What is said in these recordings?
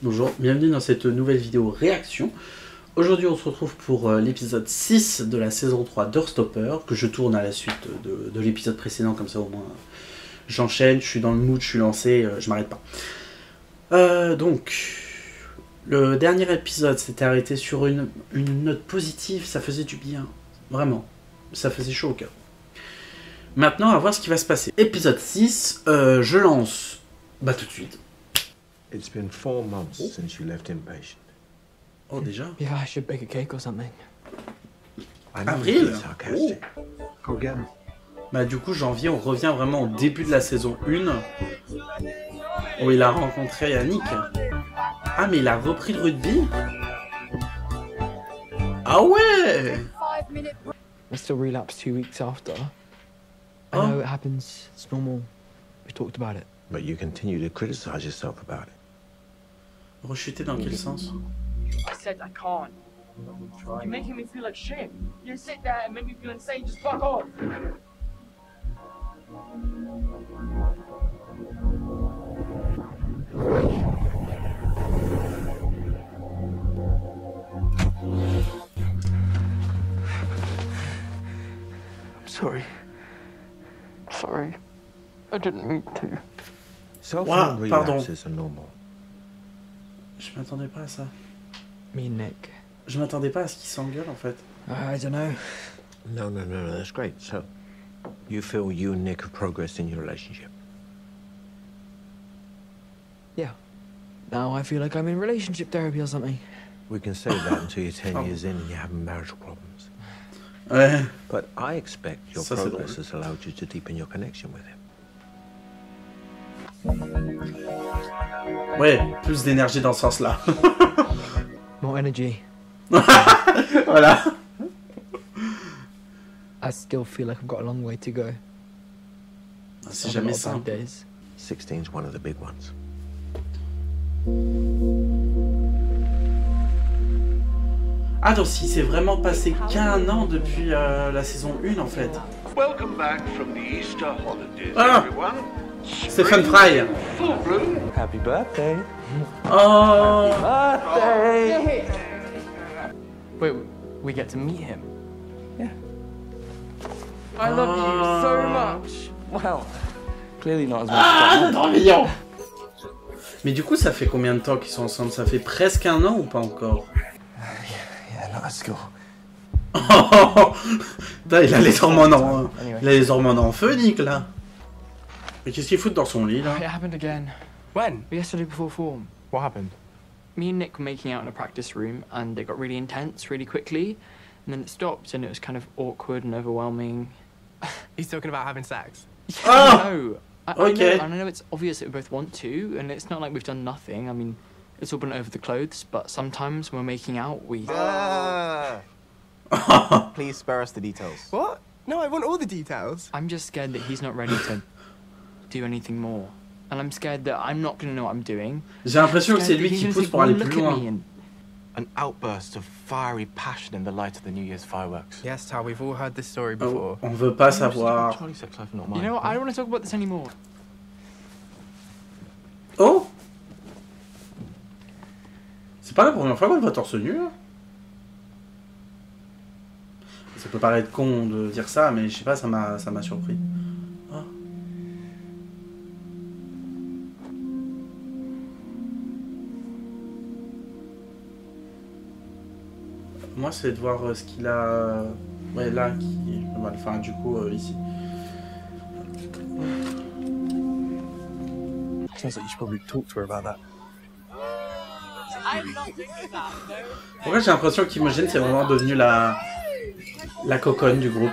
Bonjour, bienvenue dans cette nouvelle vidéo réaction. Aujourd'hui on se retrouve pour l'épisode 6 de la saison 3 d'Heartstopper, que je tourne à la suite de l'épisode précédent, comme ça au moins j'enchaîne, je suis dans le mood, je suis lancé, je m'arrête pas. Donc, le dernier épisode s'était arrêté sur une note positive, ça faisait du bien, vraiment, ça faisait chaud au cœur. Maintenant, à voir ce qui va se passer. Épisode 6, je lance tout de suite. It's been 4 months since you left Impatient. Oh, déjà? Yeah, I should bake a cake or something. I know Avril? you're being sarcastic. Go get 'em. Bah du coup, janvier, on revient vraiment au début de la saison 1, où il a rencontré Yannick. Ah, mais il a repris le rugby? Ah ouais! I still relapse 2 weeks after. I Oh. know it happens. It's normal. We talked about it. But you continue to criticize yourself about it. Rechuter dans quel sens? I said I can't. You're making me feel like shit. You sit there and make me feel insane. Just fuck off. I'm sorry. Sorry. I didn't mean to. Self-harm Wow, pardon. relapses are normal. Je m'attendais pas à ça. Me and Nick. Je m'attendais pas à ce qu'il s'engueule en fait. I don't know. No, that's great. So, you feel you and Nick have progressed in your relationship? Yeah. Now I feel like I'm in relationship therapy or something. We can say that until you're 10 Oh. years in and you're having marital problems. Ouais. But I expect your Ça, c'est progress drôle. has allowed you to deepen your connection with him. Ouais, plus d'énergie dans ce sens-là. More energy. Voilà. I still feel like I've got a long way to go. C'est I've had a jamais lot of bad simple. days. 16's one of the big ones. Ah, donc il s'est vraiment passé qu'un an depuis la saison 1 en fait. Welcome back from the Easter holidays, Ah. everyone. Stephen Fry. Full bloom. Happy birthday! Oh. Birthday! Wait, we get to meet him? I love you so much. Well, clearly not as much Ah, trop mignon. Mais du coup, ça fait combien de temps qu'ils sont ensemble? Ça fait presque un an ou pas encore? Yeah, not at school. Putain, il a les hormones en... Il a les hormones en feu, Nick, là. Mais qu'est-ce qu'il fout dans son lit, là? It happened again. When? Yesterday before form. What happened? Me and Nick were making out in a practice room, and it got really intense really quickly, and then it stopped, and it was kind of awkward and overwhelming. He's talking about having sex. Oh! No, Okay. I know it's obvious that we both want to, and it's not like we've done nothing. I mean, it's all been over the clothes, but sometimes when we're making out, we. Please spare us the details. What? No, I want all the details. I'm just scared that he's not ready to do anything more, and I'm scared that I'm not gonna know what I'm doing. J'ai l'impression que c'est Scared lui that he's qui gonna pousse think, pour aller "Well, plus look at me," loin. and An outburst of fiery passion in the light of the New Year's fireworks. Yes, Tal, we've all heard this story Oh, before. on veut pas savoir. Charlie sex life, not you mine. know what? I don't want to talk about this anymore. Oh! C'est pas la première fois qu'on le voit torse nu, là. Ça peut paraître con de dire ça, mais je sais pas, ça m'a surpris. Oh. Moi, c'est de voir ce qu'il a... Ouais, là, qui... Enfin, du coup, ici. Sounds like you should probably talk to her about that. Pourquoi j'ai l'impression qu'Imogen, c'est vraiment devenu la coconne du groupe.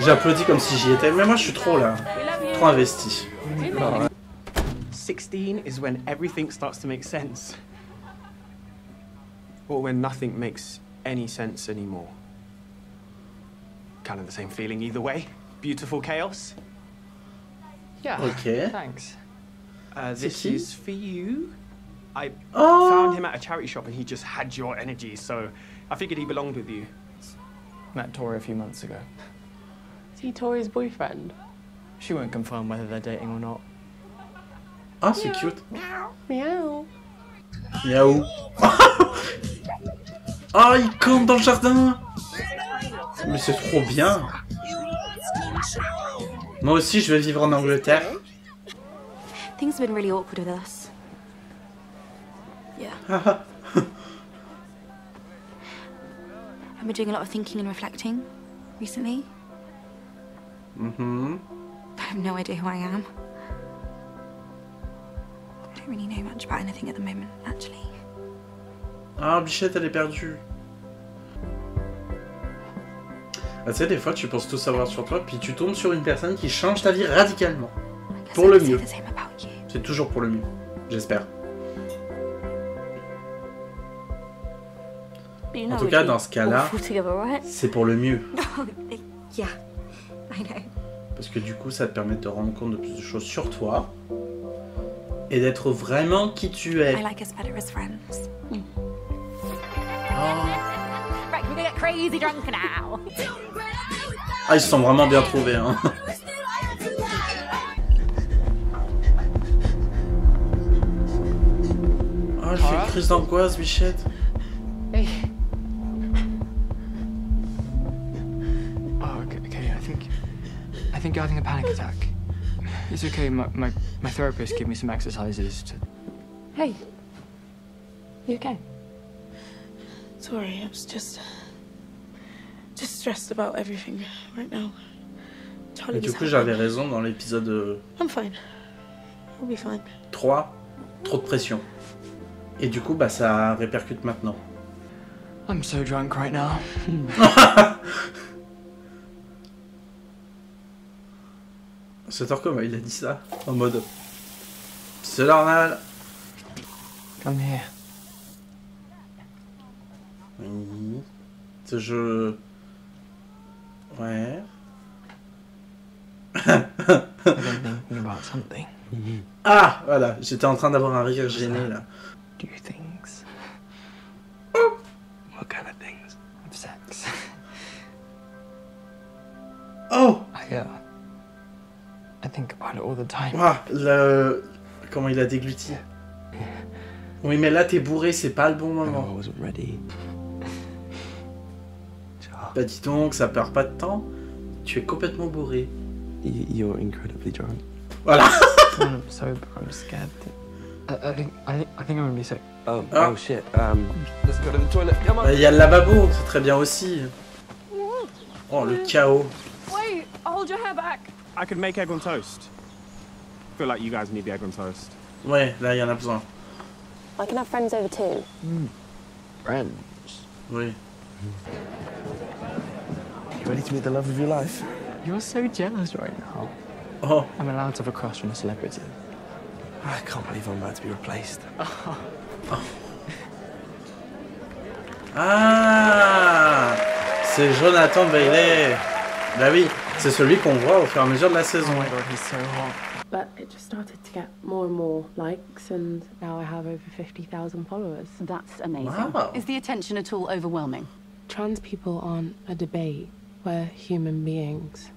J'applaudis comme si j'y étais, mais moi je suis trop là, trop investi. 16 is when everything starts to make sense. Or when nothing makes any sense anymore. Kind of the same feeling either way. Beautiful chaos. Yeah. Okay. Thanks. This qui? is for you. I Oh! found him at a charity shop and he just had your energy, so I figured he belonged with you. Met Tori a few months ago. Is he Tori's boyfriend? She won't confirm whether they're dating or not. Ah, c'est cute. Miaou. Miaou. Ah, il campe dans le jardin. Mais c'est trop bien. Moi aussi, je vais vivre en Angleterre. Things have been really awkward with us. Yeah. I've been doing a lot of thinking and reflecting recently. Mm-hmm. I have no idea who I am. I don't really know much about anything at the moment, actually. Ah, Bichette, elle est perdue. Ah, tu sais, des fois, tu penses tout savoir sur toi, puis tu tombes sur une personne qui change ta vie radicalement. Pour le mieux. C'est toujours pour le mieux, j'espère. En tout cas, dans ce cas-là, c'est pour le mieux. Yeah, I know. Parce que du coup, ça te permet de te rendre compte de plus de choses sur toi et d'être vraiment qui tu es. I like us better as friends. Right, we're gonna get crazy drunk now. Ah, ils se sont vraiment bien trouvés, hein. Ah, je fais une crise d'angoisse, Bichette. Hey. Oh, okay. I think you're having a panic attack. It's okay. My therapist gave me some exercises to. Hey. You okay? Sorry, I was just stressed about everything right now. Et du coup, j'avais raison dans l'épisode I'm fine. I'll be fine. 3, trop de pression. Et du coup, bah ça répercute maintenant. I'm so drunk right now. C'est tort comment il a dit ça, en mode c'est normal. Come here. Oui. Ce jeu. Ouais. About something. Ah, voilà, j'étais en train d'avoir un rire gêné là. Do things. What kind of things? Have sex. Oh! I think about it all the time. Ah, comment il a dégluti. Oui, mais là t'es bourré, c'est pas le bon moment. I wasn't ready. Bah dis donc, ça perd pas de temps. Tu es complètement bourré. You're incredibly drunk. Voilà. When I'm sober, I'm scared. I think I'm gonna be sick. Oh shit. Let's go to the toilet. Come on. Bah, y a le lavabo, c'est très bien aussi. Oh, le chaos. Wait, hold your hair back. I could make egg on toast. Feel like you guys need the egg on toast. Ouais, là y en a besoin. I can have friends over too. Friends. Oui. You ready to meet the love of your life? You're so jealous right now. Oh. I'm allowed to have a crush on a celebrity. I can't believe I'm about to be replaced. Ah, c'est Jonathan Bailey. Bah oui, c'est celui qu'on voit au fur et à mesure de la saison. Oh my god, he's so hot. But it just started to get more and more likes, and now I have over 50,000 followers. That's amazing. Wow. Is the attention at all overwhelming? Trans people aren't a debate. We're human beings.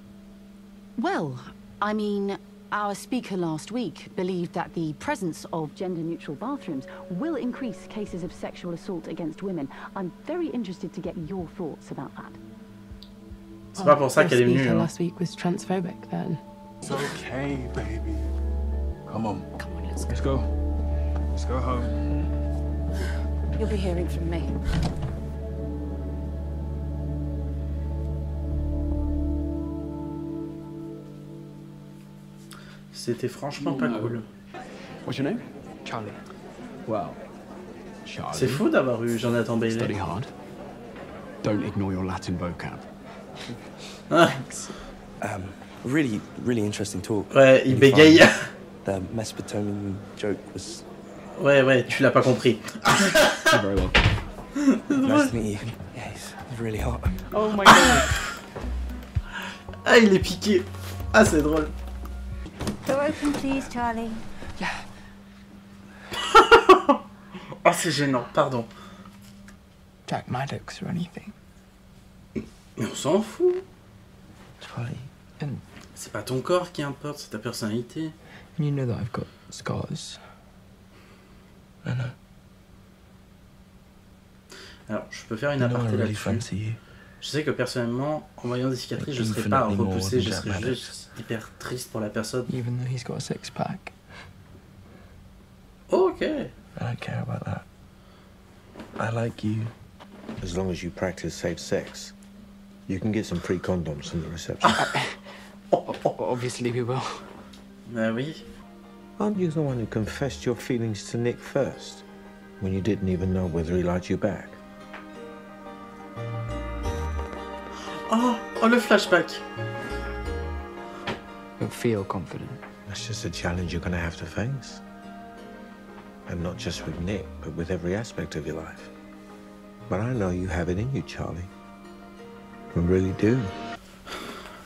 Well, I mean, our speaker last week believed that the presence of gender-neutral bathrooms will increase cases of sexual assault against women. I'm very interested to get your thoughts about that. C'est pas pour ça qu'elle est venue. Speaker last week was transphobic then. It's okay, baby. Come on. Come on, let's Let's go. Let's go home. You'll be hearing from me. C'était franchement pas cool. What's your name? Charlie. Well, Charlie. C'est fou d'avoir eu Jonathan Study Bailey. hard. Don't ignore your Latin vocab. Ah. Really interesting talk. Ouais, il bégaye. The Mesopotamian joke was. Ouais, tu l'as pas compris. You're very welcome. Nice to meet you. Yeah, he's really hot. Oh my god. Ah, il est piqué. Ah, c'est drôle. Door open, please, Charlie. Yeah. Oh, c'est gênant, pardon. Jack Maddox or anything. Mais on s'en fout. Charlie. C'est pas ton corps qui importe, c'est ta personnalité. And you know that I've got scars. I know. Alors, je peux faire une aparté là-dessus. Je sais que personnellement, en voyant des cicatrices, je serais pas repoussé, je serais juste hyper triste pour la personne. Even though he's got a six-pack. Ok. I don't care about that. I like you. As long as you practice safe sex, you can get some free condoms from the reception. Obviously we will. Bah oui. Aren't you the one who confessed your feelings to Nick first, when you didn't even know whether he liked you back? Oh, le flashback. But feel confident. That's just a challenge you're gonna have to face. And not just with Nick, but with every aspect of your life. But I know you have it in you, Charlie. I really do.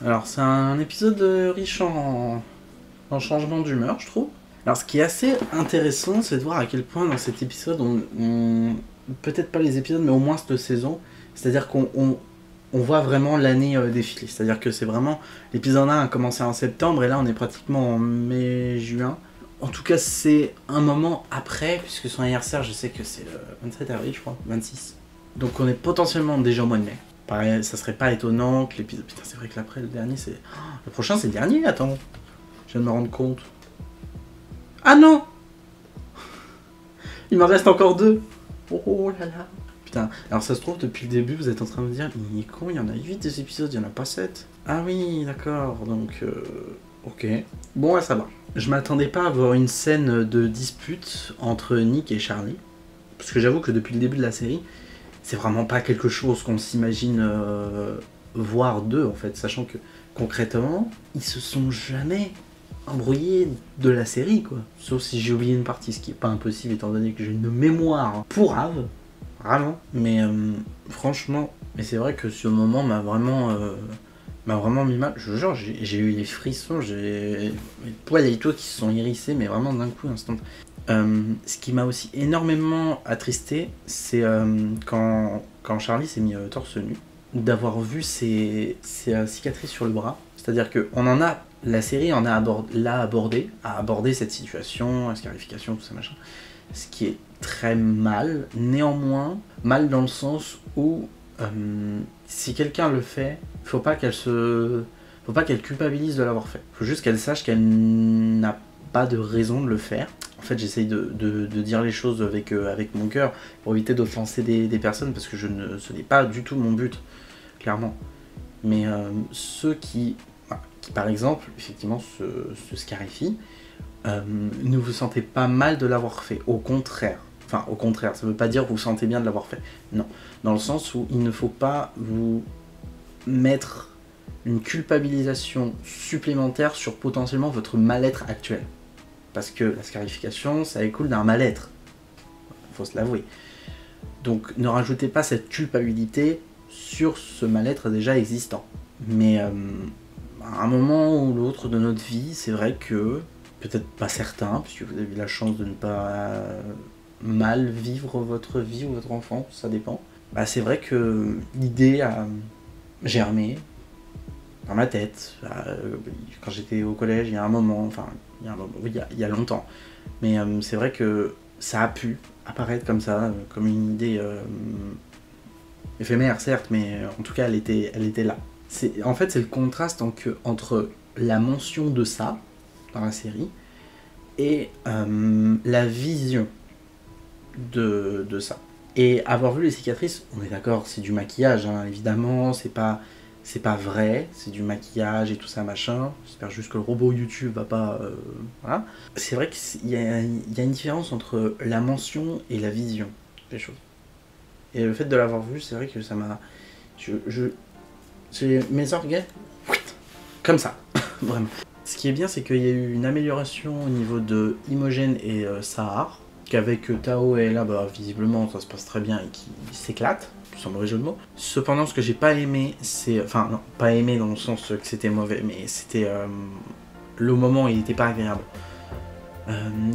Alors, c'est un épisode riche en changement d'humeur, je trouve. Alors, ce qui est assez intéressant, c'est de voir à quel point dans cet épisode, on peut-être pas les épisodes, mais au moins cette saison, c'est-à-dire qu'on voit vraiment l'année défiler. C'est-à-dire que c'est vraiment... L'épisode 1 a commencé en septembre, et là, on est pratiquement en mai-juin. En tout cas, c'est un moment après, puisque son anniversaire, je sais que c'est le 27 avril, je crois, 26. Donc, on est potentiellement déjà au mois de mai. Pareil, ça serait pas étonnant que l'épisode... Putain, c'est vrai que l'après, le dernier, c'est... Oh, le prochain, c'est le dernier, attends. Je viens de me rendre compte. Ah non! Il m'en reste encore 2. Oh là là. Putain, alors ça se trouve, depuis le début, vous êtes en train de me dire, il est con, il y en a 8 des épisodes, il y en a pas 7. Ah oui, d'accord, donc... Ok. Bon, ouais, ça va. Je m'attendais pas à voir une scène de dispute entre Nick et Charlie. Parce que j'avoue que depuis le début de la série, c'est vraiment pas quelque chose qu'on s'imagine voir d'eux, en fait. Sachant que, concrètement, ils se sont jamais embrouillés de la série, quoi. Sauf si j'ai oublié une partie, ce qui est pas impossible, étant donné que j'ai une mémoire pourrave. Vraiment. Mais franchement, mais c'est vrai que ce moment m'a vraiment mis mal. Je jure, j'ai eu les frissons, j'ai les poils et les toits qui se sont hérissés, mais vraiment d'un coup, instant. Ce qui m'a aussi énormément attristé, c'est quand Charlie s'est mis torse nu, d'avoir vu ses cicatrices sur le bras. C'est-à-dire que la série en a abordé cette situation, la scarification, tout ça machin. Ce qui est très mal, néanmoins, mal dans le sens où si quelqu'un le fait, faut pas qu'elle culpabilise de l'avoir fait. Faut juste qu'elle sache qu'elle n'a pas de raison de le faire. En fait, j'essaye de dire les choses avec mon cœur pour éviter d'offenser des personnes, parce que ce n'est pas du tout mon but, clairement. Mais ceux qui, par exemple, effectivement, se scarifient, ne vous sentez pas mal de l'avoir fait. Au contraire, ça veut pas dire que vous vous sentez bien de l'avoir fait. Non, dans le sens où il ne faut pas vous mettre une culpabilisation supplémentaire sur potentiellement votre mal-être actuel. Parce que la scarification, ça écoule d'un mal-être. Il faut se l'avouer. Donc ne rajoutez pas cette culpabilité sur ce mal-être déjà existant. Mais à un moment ou l'autre de notre vie, c'est vrai que, peut-être pas certain, puisque vous avez la chance de ne pas mal vivre votre vie ou votre enfance, ça dépend. Bah, c'est vrai que l'idée a germé dans ma tête. Quand j'étais au collège, il y a un moment, il y a longtemps. Mais c'est vrai que ça a pu apparaître comme ça, comme une idée éphémère, certes, mais en tout cas, elle était là. En fait, c'est le contraste entre la mention de ça, dans la série, et la vision de ça. Et avoir vu les cicatrices, on est d'accord, c'est du maquillage, hein, évidemment, c'est pas vrai, c'est du maquillage et tout ça, machin. J'espère juste que le robot YouTube va pas... voilà. C'est vrai qu'il y a une différence entre la mention et la vision des choses. Et le fait de l'avoir vu, c'est vrai que ça m'a... mes organes... Comme ça, vraiment. Ce qui est bien, c'est qu'il y a eu une amélioration au niveau de Imogen et Sahar, qu'avec Tao et Ella, visiblement, ça se passe très bien et qui s'éclatent, sans mauvais jeu de mots. Cependant, ce que j'ai pas aimé, c'est... Enfin, non, pas aimé dans le sens que c'était mauvais, mais c'était... le moment, il était pas agréable.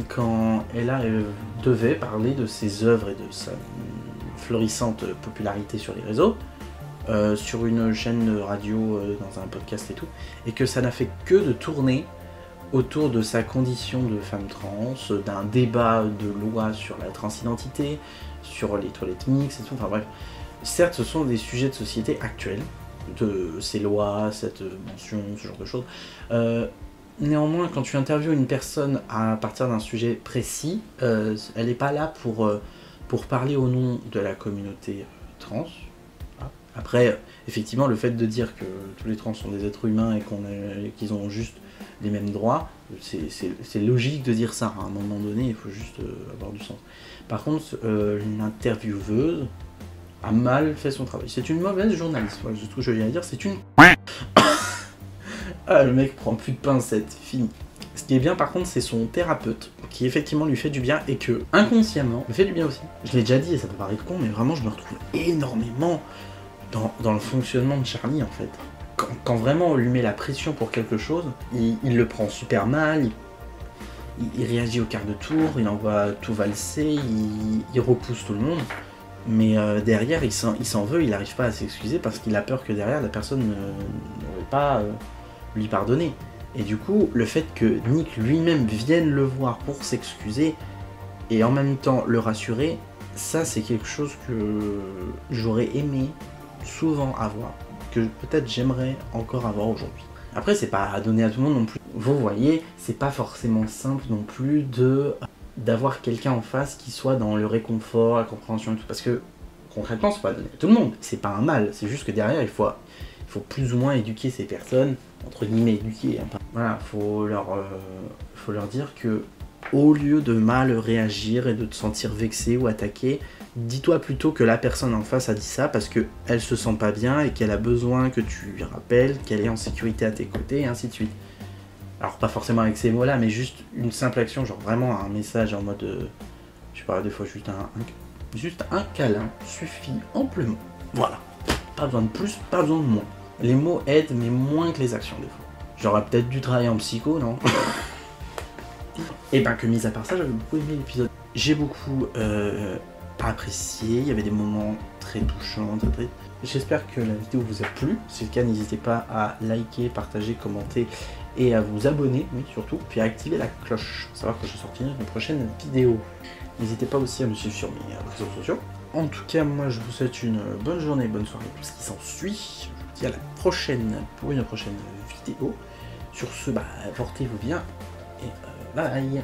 Quand Ella devait parler de ses œuvres et de sa florissante popularité sur les réseaux, sur une chaîne de radio, dans un podcast et tout, et que ça n'a fait que de tourner autour de sa condition de femme trans, d'un débat de loi sur la transidentité, sur les toilettes mixtes et tout, enfin bref. Certes, ce sont des sujets de société actuels, de ces lois, cette mention, ce genre de choses. Néanmoins, quand tu interviews une personne à partir d'un sujet précis, elle n'est pas là pour parler au nom de la communauté trans. Après, effectivement, le fait de dire que tous les trans sont des êtres humains et qu'ils ont juste les mêmes droits, c'est logique de dire ça. À un moment donné, il faut juste avoir du sens. Par contre, l'intervieweuse a mal fait son travail. C'est une mauvaise journaliste. Voilà, c'est tout ce que je viens de dire. C'est une... Ah, le mec prend plus de pincettes. Fini. Ce qui est bien, par contre, c'est son thérapeute, qui effectivement lui fait du bien et que, inconsciemment, me fait du bien aussi. Je l'ai déjà dit et ça peut paraître con, mais vraiment, je me retrouve énormément dans le fonctionnement de Charlie, en fait. Quand vraiment on lui met la pression pour quelque chose, il le prend super mal, il réagit au quart de tour, il envoie tout valser, il repousse tout le monde. Mais derrière, il s'en veut, il n'arrive pas à s'excuser parce qu'il a peur que derrière, la personne n'aurait pas lui pardonner. Et du coup, le fait que Nick lui-même vienne le voir pour s'excuser et en même temps le rassurer, ça c'est quelque chose que j'aurais aimé souvent avoir, que peut-être j'aimerais encore avoir aujourd'hui. Après, c'est pas à donner à tout le monde non plus. Vous voyez, c'est pas forcément simple non plus d'avoir quelqu'un en face qui soit dans le réconfort, la compréhension et tout, parce que concrètement, c'est pas à donner à tout le monde. C'est pas un mal, c'est juste que derrière, il faut plus ou moins éduquer ces personnes, entre guillemets éduquer. Hein. Voilà, faut leur dire que au lieu de mal réagir et de te sentir vexé ou attaqué, dis-toi plutôt que la personne en face a dit ça parce qu'elle se sent pas bien et qu'elle a besoin que tu lui rappelles qu'elle est en sécurité à tes côtés et ainsi de suite. Alors pas forcément avec ces mots-là, mais juste une simple action, genre vraiment un message en mode, je sais pas, des fois juste un câlin suffit amplement. Voilà, pas besoin de plus, pas besoin de moins. Les mots aident, mais moins que les actions des fois. J'aurais peut-être dû travailler en psycho, non? Et ben que mis à part ça, j'avais beaucoup aimé l'épisode. J'ai beaucoup apprécié, il y avait des moments très touchants, très... J'espère que la vidéo vous a plu. Si c'est le cas, n'hésitez pas à liker, partager, commenter et à vous abonner, oui surtout, puis à activer la cloche pour savoir que je sortirai une prochaine vidéo. N'hésitez pas aussi à me suivre sur mes réseaux sociaux. En tout cas, moi je vous souhaite une bonne journée, bonne soirée, tout ce qui s'ensuit. Je vous dis à la prochaine pour une prochaine vidéo. Sur ce, portez-vous bien et bye.